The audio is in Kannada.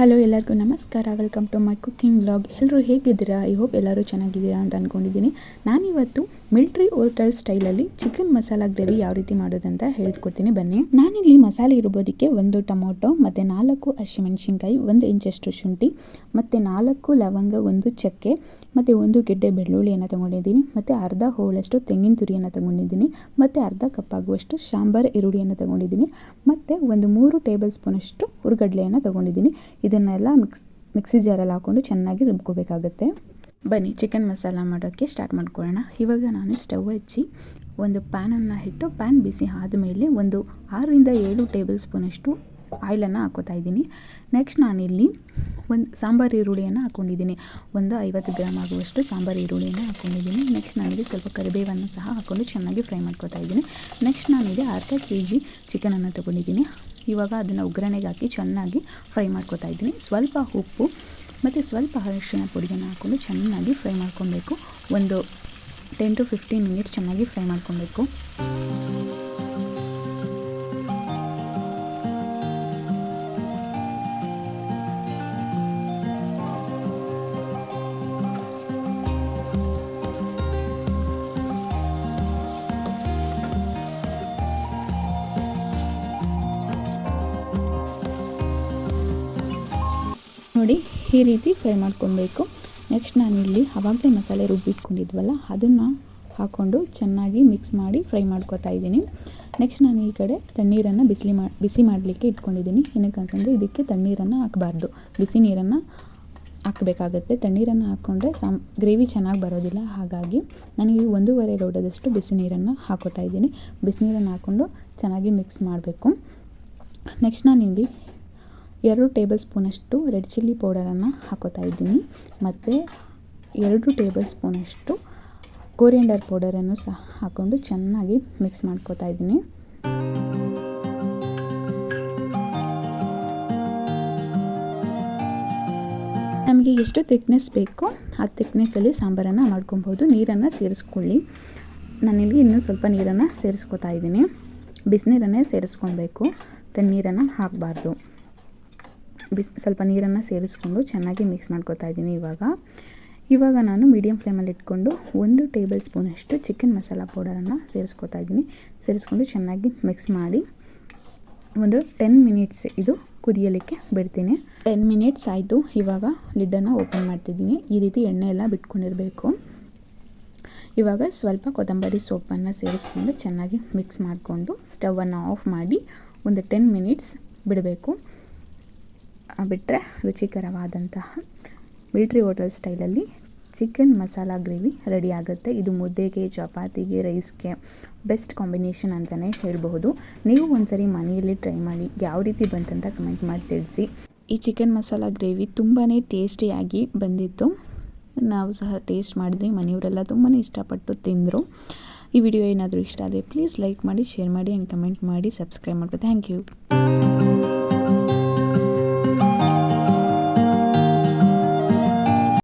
ಹಲೋ ಎಲ್ಲರಿಗೂ ನಮಸ್ಕಾರ. Welcome to my cooking vlog. ಎಲ್ಲರೂ ಹೇಗಿದ್ದೀರಾ? ಐ ಹೋಪ್ ಎಲ್ಲರೂ ಚೆನ್ನಾಗಿದ್ದೀರಾ ಅಂತ ಅಂದ್ಕೊಂಡಿದ್ದೀನಿ. ನಾನಿವತ್ತು ಮಿಲ್ಟ್ರಿ ಹೋಟೆಲ್ ಸ್ಟೈಲಲ್ಲಿ ಚಿಕನ್ ಮಸಾಲ ಗ್ರೇವಿ ಯಾವ ರೀತಿ ಮಾಡೋದಂತ ಹೇಳ್ಕೊಡ್ತೀನಿ, ಬನ್ನಿ. ನಾನಿಲ್ಲಿ ಮಸಾಲೆ ಇರ್ಬೋದಕ್ಕೆ 1 ಟೊಮೊಟೊ ಮತ್ತು 4 ಹಸಿಮೆಣಸಿನ್ಕಾಯಿ, 1 ಇಂಚಷ್ಟು ಶುಂಠಿ ಮತ್ತು 4 ಲವಂಗ, 1 ಚಕ್ಕೆ ಮತ್ತು 1 ಗೆಡ್ಡೆ ಬೆಳ್ಳುಳ್ಳಿಯನ್ನು ತೊಗೊಂಡಿದ್ದೀನಿ ಮತ್ತು ಅರ್ಧ ಹೋಳಷ್ಟು ತೆಂಗಿನ ತುರಿಯನ್ನು ತೊಗೊಂಡಿದ್ದೀನಿ ಮತ್ತು ಅರ್ಧ ಕಪ್ ಆಗುವಷ್ಟು ಸಾಂಬಾರು ಈರುಳ್ಳಿಯನ್ನು ತೊಗೊಂಡಿದ್ದೀನಿ ಮತ್ತು 3 ಟೇಬಲ್ ಸ್ಪೂನಷ್ಟು ಹುರ್ಗಡ್ಲೆಯನ್ನು ತೊಗೊಂಡಿದ್ದೀನಿ. ಇದನ್ನೆಲ್ಲ ಮಿಕ್ಸಿ ಜಾರಲ್ಲಿ ಹಾಕ್ಕೊಂಡು ಚೆನ್ನಾಗಿ ರುಬ್ಕೋಬೇಕಾಗತ್ತೆ. ಬನ್ನಿ ಚಿಕನ್ ಮಸಾಲ ಮಾಡೋಕ್ಕೆ ಸ್ಟಾರ್ಟ್ ಮಾಡ್ಕೊಳ್ಳೋಣ. ಇವಾಗ ನಾನು ಸ್ಟವ್ ಹಚ್ಚಿ ಒಂದು ಪ್ಯಾನನ್ನು ಇಟ್ಟು ಪ್ಯಾನ್ ಬಿಸಿ ಆದಮೇಲೆ 6ರಿಂದ 7 ಟೇಬಲ್ ಸ್ಪೂನಷ್ಟು ಆಯಿಲನ್ನು ಹಾಕೋತಾ ಇದ್ದೀನಿ. ನೆಕ್ಸ್ಟ್ ನಾನಿಲ್ಲಿ ಒಂದು ಸಾಂಬಾರು ಈರುಳ್ಳಿಯನ್ನು ಹಾಕ್ಕೊಂಡಿದ್ದೀನಿ. 50 ಗ್ರಾಮ್ ಆಗುವಷ್ಟು ಸಾಂಬಾರು ಈರುಳ್ಳಿಯನ್ನು ಹಾಕ್ಕೊಂಡಿದ್ದೀನಿ. ನೆಕ್ಸ್ಟ್ ನಾನಿಲ್ಲಿ ಸ್ವಲ್ಪ ಕರಿಬೇವನ್ನು ಸಹ ಹಾಕ್ಕೊಂಡು ಚೆನ್ನಾಗಿ ಫ್ರೈ ಮಾಡ್ಕೋತಾ ಇದ್ದೀನಿ. ನೆಕ್ಸ್ಟ್ ನಾನಿಲ್ಲಿ ಅರ್ಧ kg ಚಿಕನನ್ನು ತೊಗೊಂಡಿದ್ದೀನಿ. ಇವಾಗ ಅದನ್ನು ಒಗ್ಗರಣೆಗೆ ಹಾಕಿ ಚೆನ್ನಾಗಿ ಫ್ರೈ ಮಾಡ್ಕೋತಾ ಇದ್ದೀನಿ. ಸ್ವಲ್ಪ ಉಪ್ಪು ಮತ್ತು ಸ್ವಲ್ಪ ಅರಿಶಿಣ ಪುಡಿಯನ್ನು ಹಾಕ್ಕೊಂಡು ಚೆನ್ನಾಗಿ ಫ್ರೈ ಮಾಡ್ಕೊಬೇಕು. ಒಂದು 10 to 15 ಮಿನಿಟ್ಸ್ ಚೆನ್ನಾಗಿ ಫ್ರೈ ಮಾಡ್ಕೊಬೇಕು. ನೋಡಿ, ಈ ರೀತಿ ಫ್ರೈ ಮಾಡ್ಕೊಬೇಕು. ನೆಕ್ಸ್ಟ್ ನಾನಿಲ್ಲಿ ಆವಾಗಲೇ ಮಸಾಲೆ ರುಬ್ಬಿಟ್ಕೊಂಡಿದ್ವಲ್ಲ ಅದನ್ನು ಹಾಕ್ಕೊಂಡು ಚೆನ್ನಾಗಿ ಮಿಕ್ಸ್ ಮಾಡಿ ಫ್ರೈ ಮಾಡ್ಕೊತಾ ಇದ್ದೀನಿ. ನೆಕ್ಸ್ಟ್ ನಾನು ಈ ಕಡೆ ತಣ್ಣೀರನ್ನು ಬಿಸಿ ಮಾಡಲಿಕ್ಕೆ ಇಟ್ಕೊಂಡಿದ್ದೀನಿ. ಏನಕ್ಕಂತಂದರೆ ಇದಕ್ಕೆ ತಣ್ಣೀರನ್ನು ಹಾಕಬಾರ್ದು, ಬಿಸಿ ನೀರನ್ನು ಹಾಕಬೇಕಾಗತ್ತೆ. ತಣ್ಣೀರನ್ನು ಹಾಕ್ಕೊಂಡ್ರೆ ಗ್ರೇವಿ ಚೆನ್ನಾಗಿ ಬರೋದಿಲ್ಲ. ಹಾಗಾಗಿ ನನಗೆ 1.5 ಲೋಟದಷ್ಟು ಬಿಸಿ ನೀರನ್ನು ಹಾಕೋತಾ ಇದ್ದೀನಿ. ಬಿಸಿನೀರನ್ನು ಹಾಕ್ಕೊಂಡು ಚೆನ್ನಾಗಿ ಮಿಕ್ಸ್ ಮಾಡಬೇಕು. ನೆಕ್ಸ್ಟ್ ನಾನಿಲ್ಲಿ 2 ಟೇಬಲ್ ಸ್ಪೂನಷ್ಟು ರೆಡ್ ಚಿಲ್ಲಿ ಪೌಡರನ್ನು ಹಾಕೋತಾ ಇದ್ದೀನಿ ಮತ್ತು 2 ಟೇಬಲ್ ಸ್ಪೂನಷ್ಟು ಕೊರಿಯಂಡರ್ ಪೌಡರನ್ನು ಸಹ ಹಾಕ್ಕೊಂಡು ಚೆನ್ನಾಗಿ ಮಿಕ್ಸ್ ಮಾಡ್ಕೋತಾ ಇದ್ದೀನಿ. ನಮಗೆ ಎಷ್ಟು ಥಿಕ್ನೆಸ್ ಬೇಕೋ ಆ ಥಿಕ್ನೆಸ್ಸಲ್ಲಿ ಸಾಂಬಾರನ್ನು ಮಾಡ್ಕೊಬೋದು. ನೀರನ್ನು ಸೇರಿಸ್ಕೊಳ್ಳಿ. ನಾನಿಲ್ಲಿ ಇನ್ನೂ ಸ್ವಲ್ಪ ನೀರನ್ನು ಸೇರಿಸ್ಕೋತಾ ಇದ್ದೀನಿ. ಬಿಸಿನೀರನ್ನೇ ಸೇರಿಸ್ಕೊಬೇಕು, ತಣ್ಣೀರನ್ನು ಹಾಕಬಾರ್ದು. ಸ್ವಲ್ಪ ನೀರನ್ನು ಸೇರಿಸ್ಕೊಂಡು ಚೆನ್ನಾಗಿ ಮಿಕ್ಸ್ ಮಾಡ್ಕೋತಾ ಇದ್ದೀನಿ. ಇವಾಗ ನಾನು ಮೀಡಿಯಮ್ ಫ್ಲೇಮಲ್ಲಿ ಇಟ್ಕೊಂಡು 1 ಟೇಬಲ್ ಸ್ಪೂನಷ್ಟು ಚಿಕನ್ ಮಸಾಲ ಪೌಡರನ್ನು ಸೇರಿಸ್ಕೋತಾ ಇದ್ದೀನಿ. ಸೇರಿಸ್ಕೊಂಡು ಚೆನ್ನಾಗಿ ಮಿಕ್ಸ್ ಮಾಡಿ ಒಂದು 10 ಮಿನಿಟ್ಸ್ ಇದು ಕುದಿಯಲಿಕ್ಕೆ ಬಿಡ್ತೀನಿ. 10 ಮಿನಿಟ್ಸ್ ಆಯಿತು. ಇವಾಗ ಲಿಡ್ಡನ್ನು ಓಪನ್ ಮಾಡ್ತಿದ್ದೀನಿ. ಈ ರೀತಿ ಎಣ್ಣೆ ಎಲ್ಲ ಬಿಟ್ಕೊಂಡಿರಬೇಕು. ಇವಾಗ ಸ್ವಲ್ಪ ಕೊತ್ತಂಬರಿ ಸೊಪ್ಪನ್ನು ಸೇರಿಸ್ಕೊಂಡು ಚೆನ್ನಾಗಿ ಮಿಕ್ಸ್ ಮಾಡಿಕೊಂಡು ಸ್ಟವನ್ನು ಆಫ್ ಮಾಡಿ ಒಂದು 10 ಮಿನಿಟ್ಸ್ ಬಿಡಬೇಕು. ಬಿಟ್ಟರೆ ರುಚಿಕರವಾದಂತಹ ಮಿಲ್ಟ್ರಿ ಹೋಟೆಲ್ ಸ್ಟೈಲಲ್ಲಿ ಚಿಕನ್ ಮಸಾಲ ಗ್ರೇವಿ ರೆಡಿ ಆಗುತ್ತೆ. ಇದು ಮುದ್ದೆಗೆ, ಚಪಾತಿಗೆ, ರೈಸ್ಗೆ ಬೆಸ್ಟ್ ಕಾಂಬಿನೇಷನ್ ಅಂತಲೇ ಹೇಳಬಹುದು. ನೀವು ಒಂದ್ಸರಿ ಮನೆಯಲ್ಲಿ ಟ್ರೈ ಮಾಡಿ ಯಾವ ರೀತಿ ಬಂತಂತ ಕಮೆಂಟ್ ಮಾಡಿ ತಿಳಿಸಿ. ಈ ಚಿಕನ್ ಮಸಾಲ ಗ್ರೇವಿ ತುಂಬಾ ಟೇಸ್ಟಿಯಾಗಿ ಬಂದಿತ್ತು. ನಾವು ಸಹ ಟೇಸ್ಟ್ ಮಾಡಿದ್ವಿ. ಮನೆಯವರೆಲ್ಲ ತುಂಬಾ ಇಷ್ಟಪಟ್ಟು ತಿಂದರು. ಈ ವಿಡಿಯೋ ಏನಾದರೂ ಇಷ್ಟ ಆದರೆ ಪ್ಲೀಸ್ ಲೈಕ್ ಮಾಡಿ, ಶೇರ್ ಮಾಡಿ ಆ್ಯಂಡ್ ಕಮೆಂಟ್ ಮಾಡಿ, ಸಬ್ಸ್ಕ್ರೈಬ್ ಮಾಡಿ. Thank you.